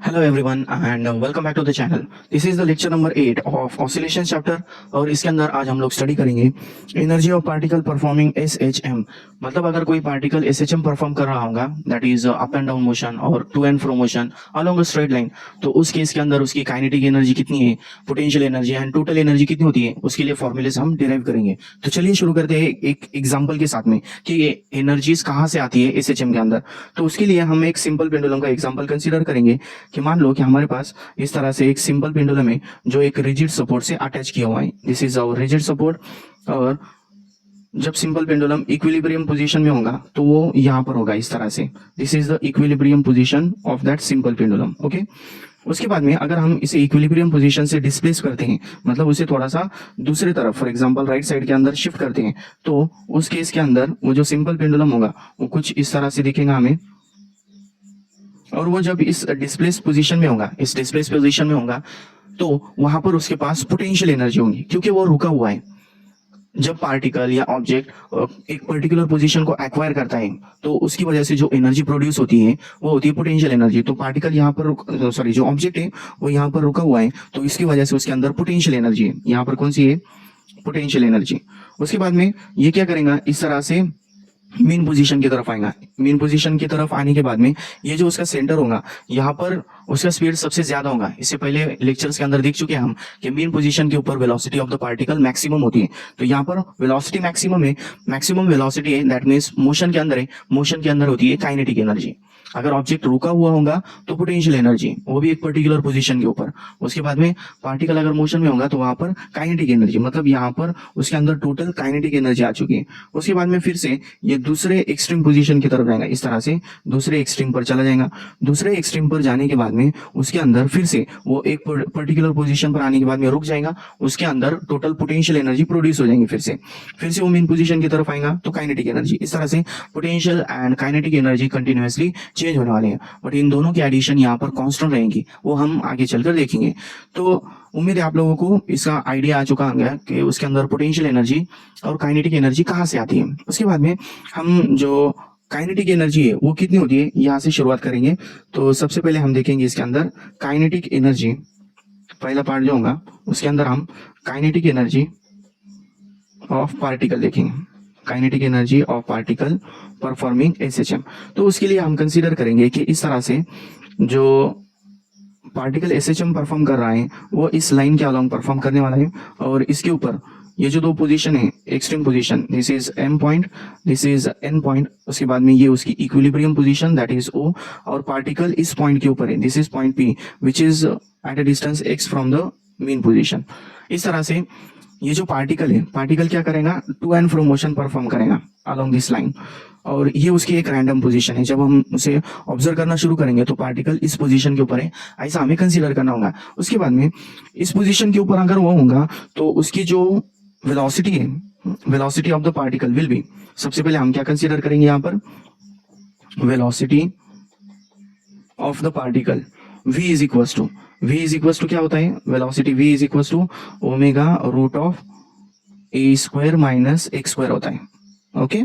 Hello everyone and welcome back to the channel. This is the lecture number 8 of oscillation chapter. और इसके अंदर आज हम लोग स्टडी करेंगे energy of particle performing SHM. मतलब अगर कोई पार्टिकल एसएचएम परफॉर्म कर रहा होगा, that is up and down motion और to and fro motion along a straight line, तो उस केस के अंदर उसकी काइनेटिक एनर्जी कितनी है, potential energy and total energy कितनी होती है, उसके लिए फॉर्मूले हम डिराइव करेंगे। तो चलिए शुरू करते हैं एक एग्जाम्पल के साथ में कि ये एनर्जीज कहाँ से आती है एसएचएम के अंदर। तो उसके लिए हम एक सिंपल पेंडुलम का एग्जाम्पल कंसिडर करेंगे कि मान लो कि हमारे पास इस तरह से एक सिंपल पेंडुलम है जो एक रिजिड सपोर्ट से अटैच किया हुआ है। This is our rigid support. और जब सिंपल पेंडुलम इक्विलिब्रियम पोजीशन में होगा तो वो यहाँ पर होगा इस तरह से। This is the equilibrium position of that simple pendulum. Okay, उसके बाद में अगर हम इसे इक्विलिब्रियम पोजीशन से डिस्प्लेस करते हैं, मतलब उसे थोड़ा सा दूसरी तरफ फॉर एग्जांपल राइट साइड के अंदर शिफ्ट करते हैं, तो उस केस के अंदर वो जो सिंपल पेंडुलम होगा वो कुछ इस तरह से दिखेगा हमें। और वो जब इस डिस्प्लेस पोजीशन में होगा, इस डिस्प्लेस पोजीशन में होगा, तो वहां पर उसके पास पोटेंशियल एनर्जी होगी क्योंकि वो रुका हुआ है। जब पार्टिकल या ऑब्जेक्ट एक पर्टिकुलर पोजीशन को एक्वायर करता है तो उसकी वजह से जो एनर्जी प्रोड्यूस होती है वो होती है पोटेंशियल एनर्जी। तो पार्टिकल यहाँ पर सॉरी जो ऑब्जेक्ट है वो यहाँ पर रुका हुआ है, तो इसकी वजह से उसके अंदर पोटेंशियल एनर्जी है। यहाँ पर कौन सी है? Potential energy. उसके बाद में ये क्या करेगा, इस तरह से मेन पोजीशन की तरफ आएगा। मेन पोजीशन की तरफ आने के बाद में ये जो उसका सेंटर होगा, यहाँ पर उसका स्पीड सबसे ज्यादा होगा। इससे पहले लेक्चर्स के अंदर देख चुके हैं हम कि मेन पोजीशन के ऊपर velocity of the particle maximum होती है। तो यहाँ पर वेलोसिटी मैक्सिमम है, मैक्सिमम वेलोसिटी है, दैट मीन्स मोशन के अंदर है। मोशन के अंदर होती है काइनेटिक एनर्जी। अगर ऑब्जेक्ट रुका हुआ होगा तो पोटेंशियल एनर्जी, वो भी एक पर्टिकुलर पोजीशन के ऊपर। उसके बाद में पार्टिकल अगर मोशन में होगा तो वहां पर काइनेटिक एनर्जी, मतलब यहाँ पर उसके अंदर टोटल काइनेटिक एनर्जी आ चुकी है। उसके बाद में फिर से ये दूसरे एक्सट्रीम पोजीशन की तरफ जाएगा, इस तरह से दूसरे एक्सट्रीम पर चला जाएगा। दूसरे एक्सट्रीम पर जाने के बाद में उसके अंदर फिर से वो एक पर्टिकुलर पोजीशन पर आने के बाद में रुक जाएगा। उसके अंदर टोटल पोटेंशियल एनर्जी प्रोड्यूस हो जाएंगी। फिर से वो मेन पोजीशन की तरफ आएगा तो काइनेटिक एनर्जी। इस तरह से potential and kinetic energy continuously change होने वाले हैं, बट इन दोनों की एडिशन यहाँ पर कांस्टेंट रहेंगी, वो हम आगे चलकर देखेंगे। तो उम्मीद है आप लोगों को इसका आइडिया आ चुका होगा कि उसके अंदर पोटेंशियल एनर्जी और काइनेटिक एनर्जी कहाँ से आती है। उसके बाद में हम जो काइनेटिक एनर्जी है वो कितनी होती है यहाँ से शुरुआत करेंगे। तो सबसे पहले हम देखेंगे इसके अंदर काइनेटिक एनर्जी, पहला पार्ट जो होगा उसके अंदर हम काइनेटिक एनर्जी ऑफ पार्टिकल देखेंगे। Kinetic energy of particle performing SHM. तो उसके लिए हम कंसीडर करेंगे कि इस तरह से जो पार्टिकल एसएचएम परफॉर्म कर रहा है वो इस लाइन के अलोंग परफॉर्म करने वाला है। और इसके ऊपर ये जो दो पोजीशन है, extreme position, this is M point, this is N point. उसके बाद में ये उसकी equilibrium position that is O, और पार्टिकल इस पॉइंट के ऊपर है, this is point P which is at a distance X from the mean position. इस तरह से ये जो पार्टिकल है, पार्टिकल क्या करेगा, to and fro motion perform करेगा अलोंग दिस लाइन। और ये उसकी एक रैंडम पोजीशन है। जब हम उसे ऑब्जर्व करना शुरू करेंगे तो पार्टिकल इस पोजीशन के ऊपर है, ऐसा हमें कंसीडर करना होगा। उसके बाद में इस पोजीशन के ऊपर अगर वो होगा तो उसकी जो वेलोसिटी है, velocity of the particle will be, सबसे पहले हम क्या कंसीडर करेंगे यहाँ पर, velocity of the particle v is equal to क्या होता है, velocity v is equal to omega root of A square minus x square होता है। ओके,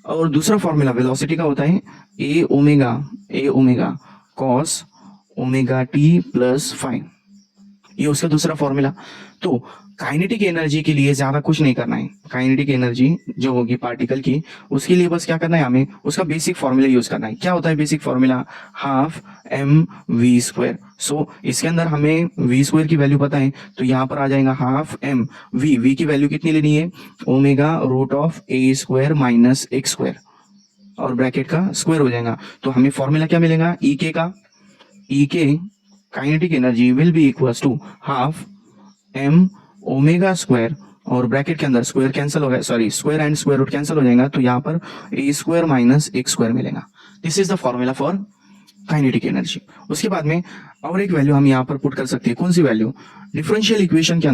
और दूसरा फॉर्मूला वेलोसिटी का होता है a omega cos omega t plus five, ये उसका दूसरा फॉर्मूला। तो काइनेटिक एनर्जी के लिए ज्यादा कुछ नहीं करना है। काइनेटिक एनर्जी जो होगी पार्टिकल की, उसके लिए बस क्या करना है, हमें उसका बेसिक फॉर्मूला यूज करना है। क्या होता है basic formula, half M v square. So इसके अंदर हमें वी स्क्वायर की वैल्यू पता है, तो यहाँ पर आ जाएगा हाफ एम वी की वैल्यू कितनी लेनी है, omega root of A square minus x square, और ब्रैकेट का स्क्वायर हो जाएगा। तो हमें फॉर्मूला क्या मिलेगा, ई के का, E K kinetic energy will be equals to half M omega square, और ब्रैकेट के अंदर स्क्वायर कैंसिल हो गया, sorry square and square root cancel हो जाएगा, तो यहाँ पर A square minus x square मिलेगा। This is the formula for kinetic energy. उसके बाद में और एक वैल्यू हम यहाँ पर पुट कर सकते हैं, कौन सी वैल्यू, डिफरेंशियल इक्वेशन के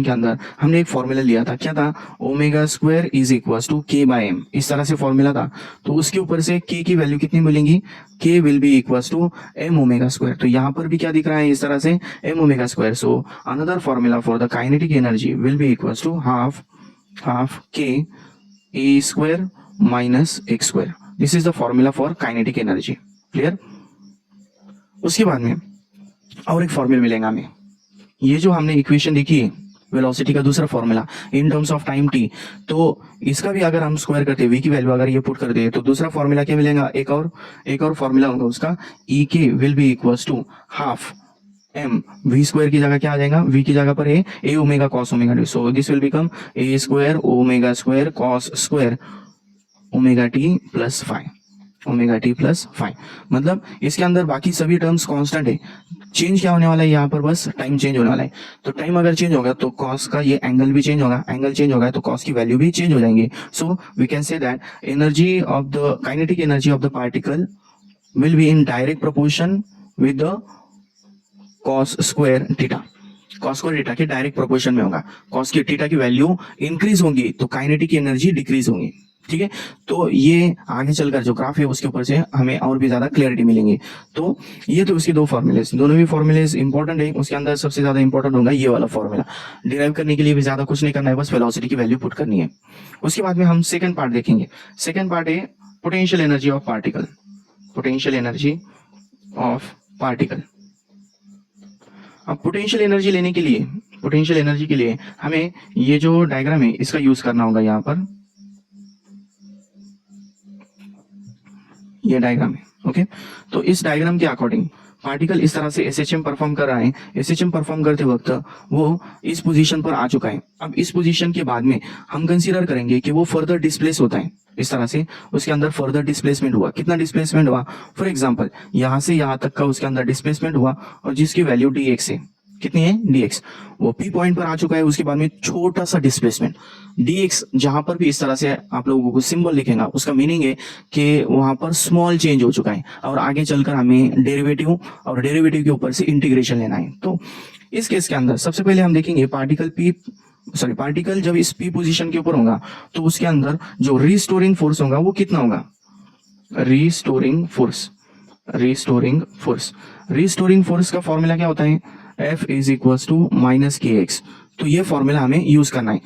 अंदर हमने एक फॉर्मूला लिया था, क्या था, omega square is equal to K by M, इस तरह से फॉर्मूला था। तो उसके ऊपर से के की वैल्यू कितनी मिलेंगी, K will be equal to M omega square. तो यहाँ पर भी क्या दिख रहा है, इस तरह से m omega square. So another formula for the kinetic energy will be equal to half के ए square minus x square. This is the formula for kinetic energy. Clear. उसके बाद में और एक फॉर्मूला मिलेगा हमें, ये जो हमने इक्वेशन देखी है वेलोसिटी का दूसरा formula in terms of time T, तो इसका भी अगर हम स्क्वायर करते हैं, वी की वैल्यू अगर ये पुट कर दे तो दूसरा फॉर्मूला क्या मिलेगा, एक और फॉर्मूला होगा उसका, E K will be equals to half M v square की जगह क्या आ जाएगा, वी की जगह पर a omega cos omega t, so this will become a square omega square cos square omega t plus five. मतलब इसके अंदर बाकी सभी टर्म्स कांस्टेंट है, चेंज क्या होने वाला है यहाँ पर, बस टाइम चेंज होने वाला है। तो टाइम अगर चेंज होगा तो कॉस का ये एंगल भी चेंज होगा, एंगल चेंज होगा तो कॉस की वैल्यू भी चेंज हो जाएंगे। So we can say that energy of the kinetic energy of the particle will be in direct proportion with the cos square theta, cos square theta के direct proportion में होगा। Cos की theta की value increase होगी तो kinetic energy decrease होगी, ठीक है। तो ये आगे चलकर जो ग्राफ है उसके ऊपर से हमें और भी ज्यादा क्लियरिटी मिलेंगी। तो ये तो उसके दो फॉर्मूलेस, दोनों भी फॉर्मूलेस इंपॉर्टेंट है। उसके अंदर सबसे ज्यादा इंपॉर्टेंट होगा ये वाला फॉर्मूला, डिराइव करने के लिए भी ज्यादा कुछ नहीं करना है, बस वेलोसिटी की वैल्यू पुट करनी है। उसके बाद में हम सेकंड पार्ट देखेंगे। सेकंड पार्ट है potential energy of particle, potential energy of particle. अब पोटेंशियल एनर्जी लेने के लिए, पोटेंशियल एनर्जी के लिए हमें ये जो डायग्राम है इसका यूज करना होगा। यहाँ पर ये डायग्राम है, ओके। तो इस डायग्राम के अकॉर्डिंग पार्टिकल इस तरह से एसएचएम परफॉर्म कर रहा है। एसएचएम परफॉर्म करते वक्त वो इस पोजीशन पर आ चुका है। अब इस पोजीशन के बाद में हम कंसीडर करेंगे कि वो फर्दर डिस्प्लेस होता है, इस तरह से उसके अंदर फर्दर डिस्प्लेसमेंट हुआ। कितना डिस्प्लेसमेंट हुआ, फॉर एग्जांपल यहां से यहां तक का उसके अंदर डिस्प्लेसमेंट हुआ और जिसकी वैल्यू dx है, कितनी है dx, वो p पॉइंट पर आ चुका है। उसके बाद में छोटा सा डिस्प्लेसमेंट dx, जहां पर भी इस तरह से आप लोगों को सिंबल लिखेगा उसका मीनिंग है कि वहां पर स्मॉल चेंज हो चुका है और आगे चलकर हमें डेरिवेटिव और डेरिवेटिव के ऊपर से इंटीग्रेशन लेना है। तो इस केस के अंदर सबसे पहले हम देखेंगे पार्टिकल जब इस p पोजीशन के ऊपर होगा तो उसके अंदर जो रिस्टोरिंग फोर्स होगा वो कितना होगा, रिस्टोरिंग फोर्स का फॉर्मूला क्या होता है, F is equal to minus kx। तो ये फॉर्मूला हमें यूज करना है।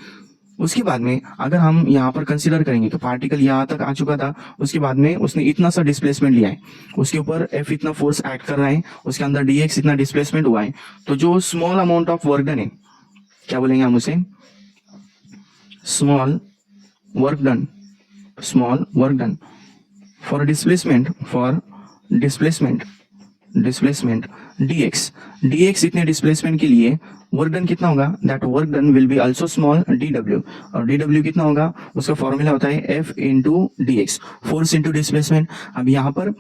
उसके बाद में अगर हम यहाँ पर कंसीडर करेंगे कि पार्टिकल यहाँ तक आ चुका था, उसके बाद में उसने इतना सा डिस्प्लेसमेंट लिया है, उसके ऊपर F इतना फोर्स एक्ट कर रहा है, उसके अंदर dx इतना डिस्प्लेसमेंट हुआ है, तो जो small amount of work done है, क्या बोलेंगे हम उसे, small work done for displacement dx इतने डिस्प्लेसमेंट के लिए वर्क डन कितना होगा, that work done will be also small dw, और dw कितना होगा, उसका फॉर्मूला होता है F into dx, force into displacement. अब यहाँ पर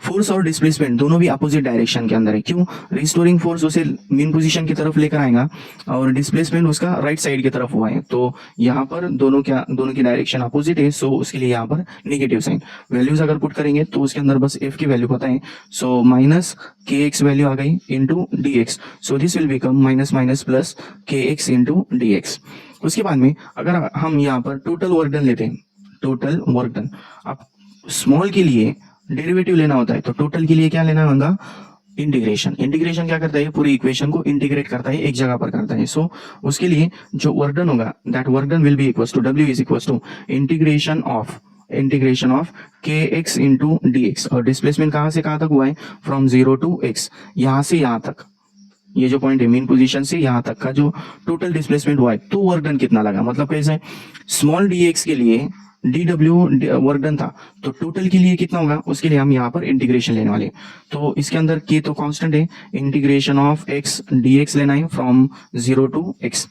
फोर्स और डिस्प्लेसमेंट दोनों भी अपोजिट डायरेक्शन के अंदर है। क्यों, रिस्टोरिंग फोर्स उसे मेन पोजीशन की तरफ लेकर आएगा और डिस्प्लेसमेंट उसका राइट साइड की तरफ हुआ है, तो यहाँ पर दोनों की डायरेक्शन अपोजिट है, सो उसके लिए यहाँ पर नेगेटिव साइन। वैल्यूज अगर पुट करेंगे तो उसके अंदर बस f की वैल्यू पता है, सो माइनस kx वैल्यू आ गई into dx, so this will become minus plus kx into dx। उसके बाद में अगर हम यहाँ पर टोटल वर्क डन लेते हैं, टोटल वर्क डन, अब स्मॉल के लिए डेरिवेटिव लेना होता है तो टोटल के लिए क्या लेना होगा, इंटीग्रेशन क्या करता है, पूरी इक्वेशन को इंटीग्रेट करता है, एक जगह पर करता है। सो उसके लिए जो वर्क डन होगा, that work done will be equal to w is equal to integration of kx into dx, और डिस्प्लेसमेंट कहां से कहां तक हुआ है, फ्रॉम 0 टू x, यहां से यहां तक, ये जो पॉइंट है मेन पोजीशन से यहां तक का जो टोटल डिस्प्लेसमेंट हुआ है, तो वर्क डन कितना लगा, मतलब कैसे, स्मॉल dx के लिए dw वर्क डन था, तो टोटल के लिए कितना होगा, उसके लिए हम यहाँ पर इंटीग्रेशन लेने वाले। तो इसके अंदर k तो कांस्टेंट है, इंटीग्रेशन ऑफ x dx लेना है फ्रॉम 0 टू x।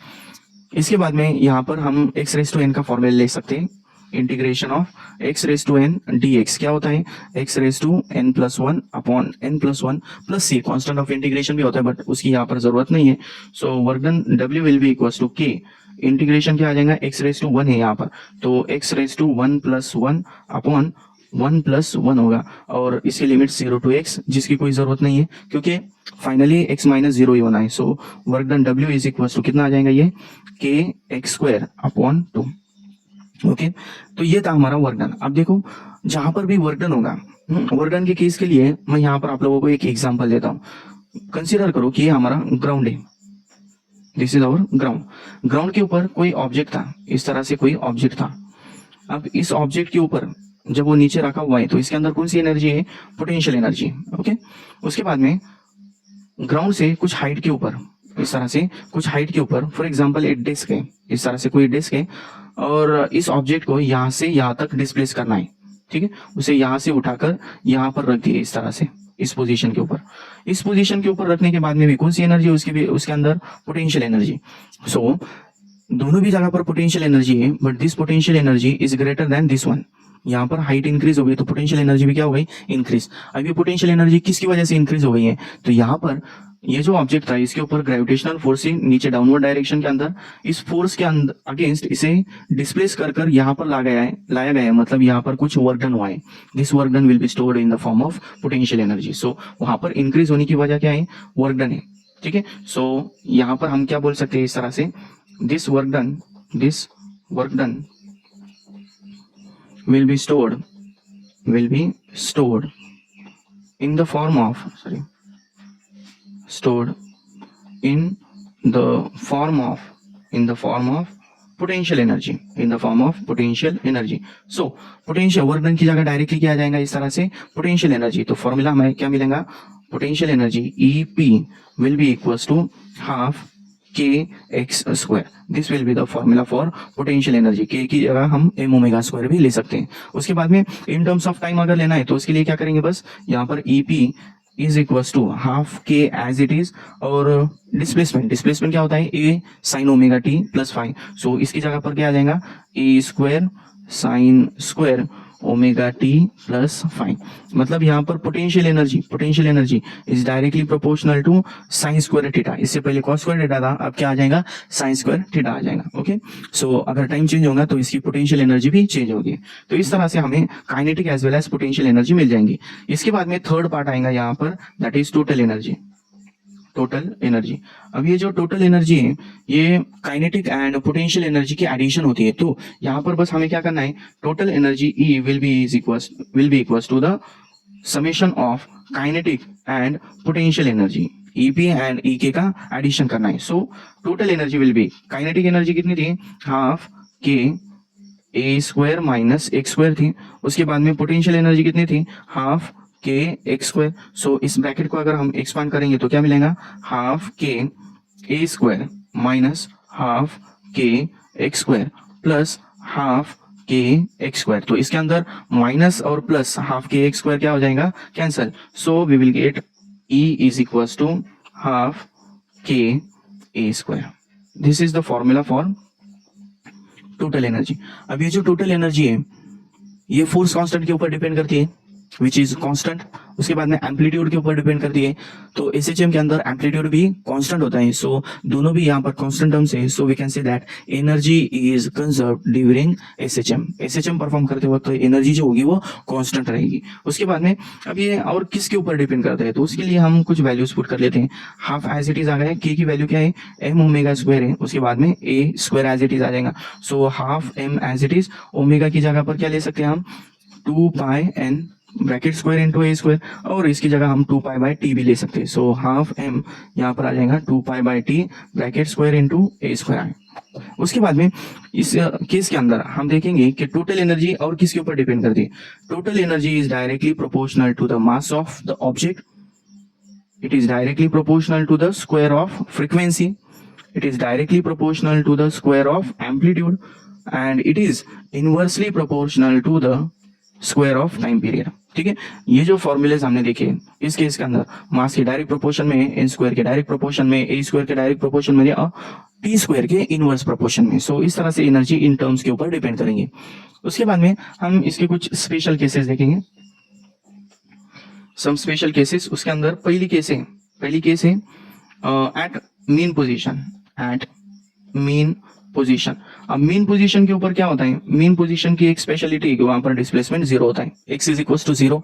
इसके बाद में यहाँ पर हम x रेज टू n का फॉर्मूला ले सकते हैं, integration of x raise to n dx क्या होता है, x raise to n plus 1 upon n plus 1 plus c, constant of integration भी होता है बट उसकी यहाँ पर जरूरत नहीं है। So work done w will be equal to k, integration क्या आ जाएगा, x रेज टू 1 है यहाँ पर, तो x raise to 1 plus 1 upon 1 plus 1 होगा, और इसकी लिमिट 0 टू x, जिसकी कोई जरूरत नहीं है क्योंकि फाइनली x माइनस 0 ही होना है। So work done w is equal to कितना आ जाएगा, ये k x square upon 2। Okay, तो ये था हमारा वर्क डन। अब देखो जहां पर भी वर्क डन होगा, वर्क डन के केस के लिए मैं यहाँ पर आप लोगों को एक एग्जांपल देता हूँ। कंसीडर करो कि ये हमारा ग्राउंड है, दिस इज आवर ग्राउंड के ऊपर कोई ऑब्जेक्ट था, इस तरह से कोई ऑब्जेक्ट था। अब इस ऑब्जेक्ट के ऊपर जब वो नीचे रखा हुआ है तो इसके अंदर कौन सी एनर्जी है, पोटेंशियल एनर्जी। ओके, उसके बाद में ग्राउंड से कुछ हाइट के ऊपर, इस तरह से कुछ हाइट के ऊपर, फॉर एग्जांपल एक डेस्क है, इस तरह से कोई डेस्क है और इस ऑब्जेक्ट को यहाँ से यहाँ तक डिस्प्लेस करना है, ठीक है, उसे यहाँ से उठाकर यहाँ पर रख दिए इस तरह से, इस पोजीशन के ऊपर। इस पोजीशन के ऊपर रखने के बाद में भी कौन सी एनर्जी है, उसके अंदर पोटेंशियल एनर्जी। सो दोनों भी जगह पर पोटेंशियल एनर्जी है, but this potential energy is greater than this one. यहाँ पर हाइट इंक्रीज हो गई तो पोटेंशियल एनर्जी भी क्या हो गई, इंक्रीज। अब ये पोटेंशियल एनर्जी किसकी वजह से इंक्रीज हो गई है, तो यहाँ पर ये जो ऑब्जेक्ट था इसके ऊपर ग्रेविटेशनल फोर्स से नीचे डाउनवर्ड डायरेक्शन के अंदर, इस फोर्स के अंदर अगेंस्ट इसे डिस्प्लेस कर कर यहाँ पर लाया गया है, मतलब यहाँ पर कुछ वर्क डन हुआ है। This work done will be stored in the form of potential energy. So वहां पर इंक्रीज होने की वजह क्या है, वर्क डन है, ठीक है। सो यहाँ पर हम क्या बोल सकते हैं इस तरह से, this work done will be stored in the form of potential energy, so potential work done की जगह डायरेक्टली क्या आ जाएगा इस तरह से, पोटेंशियल एनर्जी। तो फॉर्मूला हमें क्या मिलेगा, potential energy EP will be equals to half kx square. This will be the formula for potential energy. k की जगह हम m ओमेगा स्क्वायर भी ले सकते हैं। उसके बाद में इन टर्म्स ऑफ टाइम अगर लेना है तो उसके लिए क्या करेंगे, बस यहाँ पर EP is equals to half k as it is, और डिस्प्लेसमेंट क्या होता है, a sine omega t plus five. So इसकी जगह पर क्या आ जाएगा, a square sine square omega t plus five. मतलब यहाँ पर potential energy is directly proportional to sine square theta. इससे पहले कॉस स्क्वायर थीटा था, अब क्या आ जाएगा, साइन स्क्वायर थीटा आ जाएगा। ओके, सो अगर टाइम चेंज होगा तो इसकी पोटेंशियल एनर्जी भी चेंज होगी। तो इस तरह से हमें kinetic as well as potential energy मिल जाएंगी। इसके बाद में थर्ड पार्ट आएगा यहाँ पर, दैट इज टोटल एनर्जी। अब ये जो टोटल एनर्जी है ये काइनेटिक एंड पोटेंशियल एनर्जी की एडिशन होती है। तो यहाँ पर बस हमें क्या करना है, total energy E will be equals to the summation of kinetic and potential energy, EP and EK का एडिशन करना है। So total energy will be, kinetic energy कितनी थी, half k a square minus x square थी। उसके बाद में potential energy कितनी थी, half k x square. So इस ब्रैकेट को अगर हम एक्सपांड करेंगे तो क्या मिलेगा, half k a square minus half k x square plus half k x square. तो इसके अंदर माइनस और plus half k x square क्या हो जाएगा, cancel. So we will get E is equals to half k a square. This is the formula for total energy. अब ये जो टोटल एनर्जी है ये फोर्स कांस्टेंट के ऊपर डिपेंड करती है, विच इज कांस्टेंट। उसके बाद में एम्पलीट्यूड के ऊपर डिपेंड करती है। तो एसएचएम के अंदर एम्पलीट्यूड भी कांस्टेंट होता है। सो दोनों भी यहाँ पर कांस्टेंट टर्म्स है। So we can say that energy is conserved during SHM perform करते वक्त एनर्जी जो होगी वो कांस्टेंट रहेगी। उसके बाद में अब ये और किसके ऊपर डिपेंड करता है, तो उसके लिए हम कुछ वैल्यूज पुट कर लेते हैं। हाफ एज इट इज आ गया, के की वैल्यू क्या है, एम ओमेगा स्क्वायर है। उसके बाद में A square as it is आ जाएगा। So half M as it is, omega की जगह पर क्या ले सकते हैं हम, 2 pi N bracket square into A square, और इसकी जगह हम 2 पाई बाई टी भी ले सकते हैं। सो हाफ एम यहाँ पर आ जाएगा 2 pi by T bracket square into A square आए। उसके बाद में इस केस के अंदर हम देखेंगे कि टोटल एनर्जी और किसके ऊपर डिपेंड करती है। Total energy is directly proportional to the mass of the object, it is directly proportional to the square of frequency, it is directly proportional to the square of amplitude, and it is inversely proportional to the square of time period। ठीक है, ये जो formulas हमने देखे इस case के अंदर मास के डायरेक्ट प्रोपोर्शन में, एन स्क्वायर के डायरेक्ट प्रोपोर्शन में, ए स्क्वायर के डायरेक्ट प्रोपोर्शन में, और टी स्क्वायर के इनवर्स प्रोपोर्शन में। सो इस तरह से एनर्जी इन टर्म्स के ऊपर डिपेंड करेंगे। उसके बाद में हम इसके कुछ स्पेशल केसेस देखेंगे, सम स्पेशल केसेस। उसके अंदर पहली केस है एट मीन पोजीशन। अब मीन पोजीशन के ऊपर क्या होता है, मीन पोजीशन की एक स्पेशलिटी है कि वहां पर डिस्प्लेसमेंट जीरो होता है, x is equal to zero,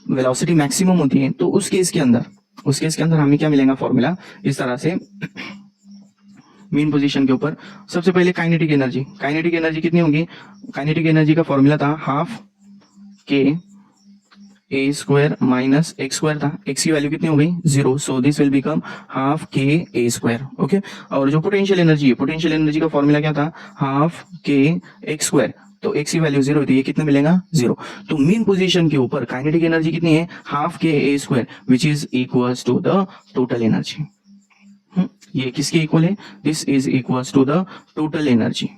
velocity maximum होती है। तो उस केस के अंदर हमें क्या मिलेगा, फॉर्मूला इस तरह से। मीन पोजीशन के ऊपर सबसे पहले काइनेटिक एनर्जी कितनी होगी, काइनेटिक एनर्जी का फॉर्मूला था हाफ के ए स्क्वायर माइनस एक्स स्क्वायर था, एक्स की वैल्यू कितनी हो गई, zero. So this will become half के ए स्क्वायर। ओके, और जो पोटेंशियल एनर्जी का फॉर्मूला क्या था, हाफ के एक्स स्क्वायर तो x की वैल्यू 0 तो ये कितना मिलेगा 0। तो मीन पोजीशन के ऊपर काइनेटिक एनर्जी कितनी है हाफ के ए square which is equals to the total energy. ये किसके इक्वल है, this is equals to the total energy.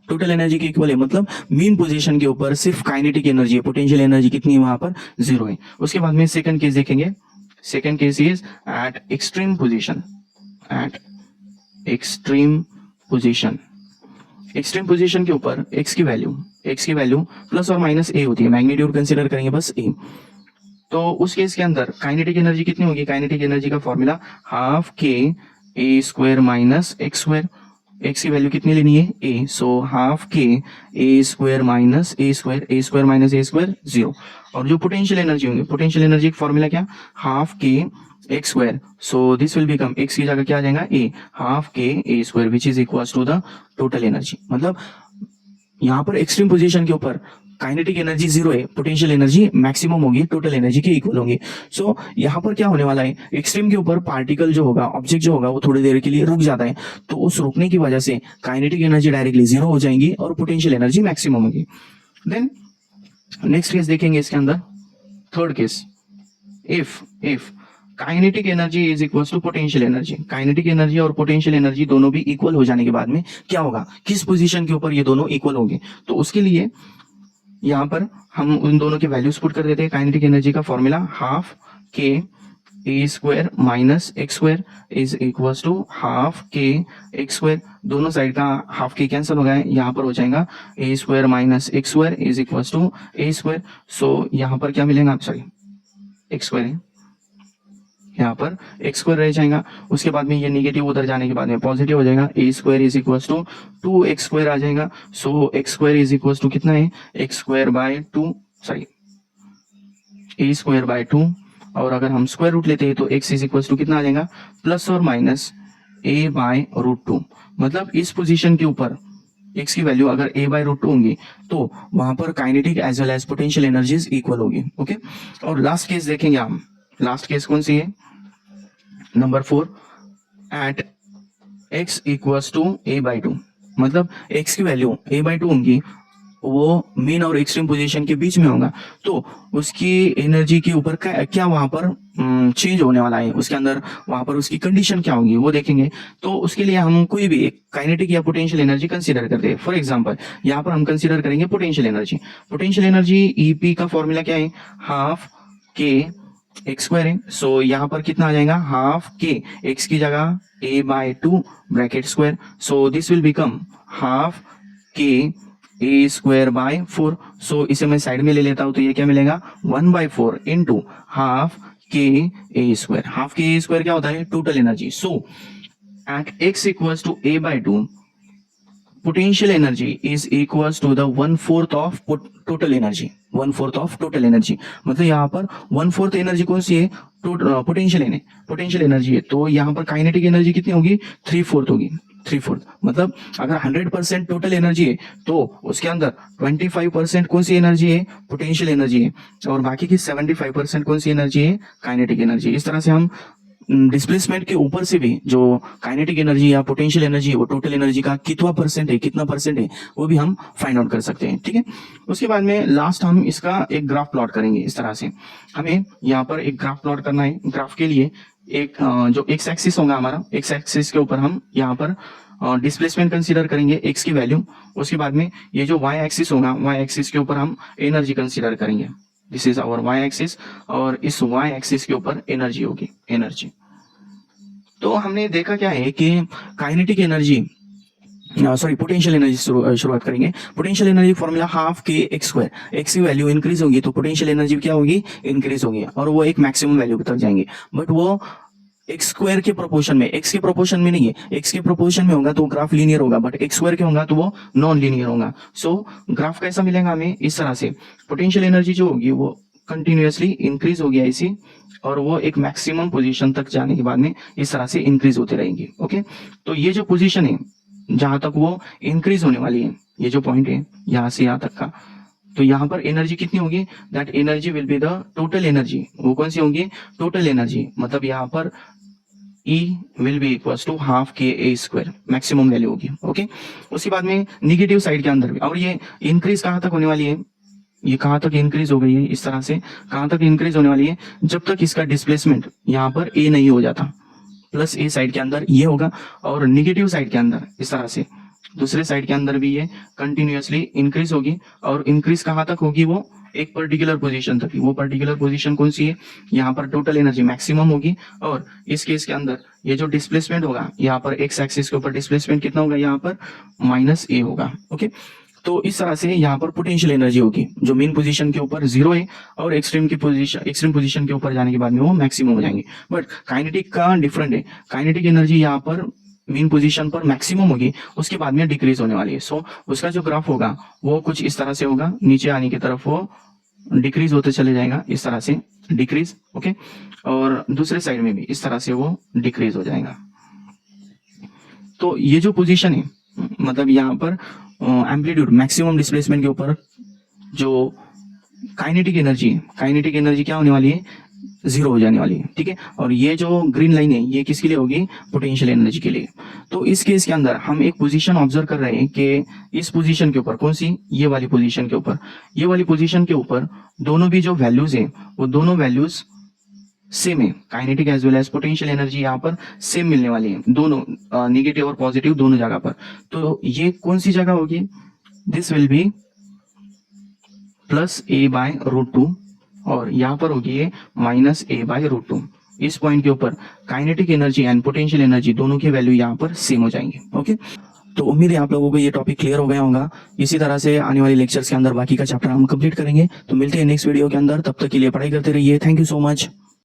Total energy के इक्वल है, मतलब मीन पोजीशन के ऊपर सिर्फ काइनेटिक एनर्जी है, पोटेंशियल एनर्जी कितनी है वहां पर 0 है। उसके बाद में सेकंड केस देखेंगे, second case is at extreme position, at extreme position. Extreme position के ऊपर x की वैल्यू प्लस और माइनस a होती है, मैग्नीट्यूड कंसीडर करेंगे बस a। तो उस केस के अंदर काइनेटिक एनर्जी कितनी होगी, काइनेटिक एनर्जी का फॉर्मूला हाफ के ए square minus x square. X की वैल्यू कितनी लेनी है a, सो हाफ के ए square minus a square minus a square 0। और जो पोटेंशियल एनर्जी होंगे, पोटेंशियल एनर्जी का फॉर्मूला क्या, half k x square, so this will become x की जगह क्या आ जाएगा a, हाफ के ए square which is equals to the total energy. मतलब यहाँ पर एक्सट्रीम पोजीशन के ऊपर काइनेटिक एनर्जी 0 है, पोटेंशियल एनर्जी मैक्सिमम होगी, टोटल एनर्जी के इक्वल होगी। सो यहाँ पर क्या होने वाला है, एक्सट्रीम के ऊपर पार्टिकल जो होगा, ऑब्जेक्ट जो होगा वो थोड़ी देर के लिए रुक जाता है, तो उस रुकने की वजह से काइनेटिक एनर्जी डायरेक्टली 0 हो जाएंगी और पोटेंशियल एनर्जी मैक्सिमम होगी। देन नेक्स्ट केस देखेंगे इसके अंदर, third case, if kinetic energy is equal to potential energy. Kinetic energy और पोटेंशियल एनर्जी दोनों भी इक्वल हो जाने के बाद में क्या होगा, किस पोजीशन के ऊपर ये दोनों इक्वल होंगे। तो उसके लिए यहाँ पर हम उन दोनों के वैल्यूज पुट कर देते हैं। काइनेटिक एनर्जी का फॉर्मूला हाफ के ए square minus x square is equal to half k x square. दोनों साइड का हाफ के कैंसिल हो गया, यहाँ पर हो जाएगा a square minus x square is equal to a square. So यहाँ पर क्या मिलेगा, सॉरी एक्स स्क्वायर है, यहाँ पर एक्स स्क्वायर रह जाएगा। उसके बाद में ये निगेटिव उधर जाने के बाद में पॉजिटिव हो जाएगा, a square is equal to 2x square आ जाएगा। So x square is equal to कितना है, x square by 2, sorry a square by 2। और अगर हम स्क्वायर रूट लेते हैं तो x इज इक्वल टू कितना आ जाएगा, प्लस और माइनस a बाय रूट 2। मतलब इस पोजीशन के ऊपर x की वैल्यू अगर a बाय रूट 2 होंगी तो वहां पर kinetic as well as potential energies equal होगी। ओके, और लास्ट केस देखेंगे हम, लास्ट केस कौन सी है, number 4, at x equals to a by 2। मतलब x की वैल्यू a बाई 2 होंगी, वो मीन और एक्सट्रीम पोजीशन के बीच में होगा, तो उसकी एनर्जी के ऊपर क्या वहां पर चेंज होने वाला है, उसके अंदर वहां पर उसकी कंडीशन क्या होगी वो देखेंगे। तो उसके लिए हम कोई भी एक काइनेटिक या पोटेंशियल एनर्जी कंसीडर करते हैं। फॉर एग्जांपल यहाँ पर हम कंसीडर करेंगे potential energy. Potential energy EP का फॉर्मूला क्या है, हाफ के एक्स स्क्वायर है। सो यहाँ पर कितना आ जाएगा, हाफ के एक्स की जगह a by 2 bracket square, so this will become half के ए स्क्वायर बाय 4। सो इसे मैं साइड में ले लेता हूं तो ये क्या मिलेगा, 1/4 इंटू हाफ के ए स्क्वायर। हाफ के ए स्क्वायर क्या होता है, total energy. So at x equals to a by 2 potential energy is equals to the 1/4 of total energy, 1/4 of total energy। मतलब यहाँ पर 1/4 एनर्जी कौन सी है, पोटेंशियल एनर्जी है। तो यहाँ पर काइनेटिक एनर्जी कितनी होगी, 3/4 होगी, 3/4। मतलब अगर 100% टोटल एनर्जी है तो उसके अंदर 25% कौन सी एनर्जी है, पोटेंशियल एनर्जी है, और बाकी की 75% कौन सी एनर्जी है, काइनेटिक एनर्जी। इस तरह से हम डिस्प्लेसमेंट के ऊपर से भी जो काइनेटिक एनर्जी या पोटेंशियल एनर्जी वो टोटल एनर्जी का कितना परसेंट है वो भी हम फाइंड आउट कर सकते हैं। ठीक है, उसके बाद में लास्ट हम इसका एक ग्राफ प्लॉट करेंगे। इस तरह से हमें यहाँ पर एक ग्राफ प्लॉट करना है। ग्राफ के लिए एक जो एक्स एक्सिस होगा हमारा, एक्स एक्सिस के ऊपर हम यहाँ पर डिस्प्लेसमेंट कंसीडर करेंगे एक्स की वैल्यू। उसके बाद में ये जो वाई एक्सिस होगा, वाई एक्सिस के ऊपर हम एनर्जी कंसीडर करेंगे। This is our Y axis, और इस वाई एक्सिस के ऊपर एनर्जी होगी, एनर्जी। तो हमने देखा क्या है कि kinetic energy, sorry potential energy शुरुआत करेंगे। Potential energy formula half k x square, x की वैल्यू इंक्रीज होगी तो पोटेंशियल एनर्जी क्या होगी, इंक्रीज होगी, और वो एक मैक्सिमम वैल्यू तक जाएंगे। बट वो एक्स स्क्वायर के प्रोपोर्शन में, एक्स के प्रोपोर्शन में नहीं है। एक्स के प्रोपोर्शन में होगा तो ग्राफ लीनियर होगा, बट एक्स स्क्वायर के होगा तो वो नॉन लीनियर होगा। सो ग्राफ कैसा मिलेगा हमें, इस तरह से पोटेंशियल एनर्जी जो होगी वो कंटिन्यूअसली इंक्रीज होगी ऐसी, और वो एक मैक्सिमम पोजीशन तक जाने के बाद में इस तरह से इंक्रीज होते रहेंगे। ओके, तो ये जो पोजीशन है जहां तक वो इंक्रीज होने वाली है, ये जो पॉइंट है यहाँ से यहाँ तक का, तो यहाँ पर एनर्जी कितनी होगी, that energy will be the total energy. वो कौन सी होगी, टोटल एनर्जी। मतलब यहाँ पर E will be equals to half के ए स्क्वायर, मैक्सिमम वैल्यू होगी। ओके, उसके बाद में निगेटिव साइड के अंदर भी, और ये इंक्रीज कहाँ तक होने वाली है, ये कहाँ तक इंक्रीज हो गई है, इस तरह से कहाँ तक इंक्रीज होने वाली है, जब तक इसका डिस्प्लेसमेंट यहाँ पर ए नहीं हो जाता। प्लस ए साइड के अंदर ये होगा, और निगेटिव साइड के अंदर इस तरह से दूसरे साइड के अंदर भी ये कंटिन्यूअसली इंक्रीज होगी, और इंक्रीज कहाँ तक होगी, वो एक पर्टिकुलर पोजीशन तक। वो पर्टिकुलर पोजीशन कौन सी है, यहाँ पर टोटल एनर्जी मैक्सिमम होगी, और इस केस के अंदर ये जो डिस्प्लेसमेंट होगा यहाँ पर एक्स एक्सिस के ऊपर डिस्प्लेसमेंट कितना होगा, यहाँ पर माइनस ए होगा। ओके, तो इस तरह से यहाँ पर पोटेंशियल एनर्जी होगी जो मेन पोजीशन के ऊपर जीरो है, और एक्सट्रीम पोजीशन के ऊपर जाने के बाद में वो मैक्सिमम हो जाएंगे। बट काइनेटिक का डिफरेंट है, काइनेटिक एनर्जी यहाँ पर मेन पोजीशन पर मैक्सिमम होगी, उसके बाद में डिक्रीज होने वाली है। सो उसका जो ग्राफ होगा वो कुछ इस तरह से होगा, नीचे आने की तरफ वो डिक्रीज होते चले जाएगा, इस तरह से डिक्रीज। ओके, और दूसरे साइड में भी इस तरह से वो डिक्रीज हो जाएगा। तो ये जो पोजीशन है, मतलब यहाँ पर एम्पलीट्यूड मैक्सिमम डिस्प्लेसमेंट के ऊपर जो काइनेटिक एनर्जी क्या होने वाली है, जीरो हो जाने वाली है। ठीक है, और ये जो ग्रीन लाइन है ये किसके लिए होगी, पोटेंशियल एनर्जी के लिए। तो इस केस के अंदर हम एक पोजीशन ऑब्जर्व कर रहे हैं कि इस पोजीशन के ऊपर, कौन सी, ये वाली पोजीशन के ऊपर, ये वाली पोजीशन के ऊपर दोनों भी जो वैल्यूज है वो दोनों वैल्यूज सेम है, kinetic as well as potential energy यहाँ पर सेम मिलने वाली है, दोनों नेगेटिव और पॉजिटिव दोनों जगह पर। तो ये कौन सी जगह होगी, this will be plus a by root two, और यहाँ पर होगी ये minus a by root two. इस पॉइंट के ऊपर kinetic energy and potential energy दोनों की वैल्यू यहाँ पर सेम हो जाएंगे। ओके, तो उम्मीद है आप लोगों को ये टॉपिक क्लियर हो गया होगा। इसी तरह से आने वाले लेक्चर्स के अंदर बाकी का चैप्टर हम कंप्लीट करेंगे। तो मिलते हैं नेक्स्ट वीडियो के अंदर, तब तक के लिए पढ़ाई करते रहिए। Thank you so much.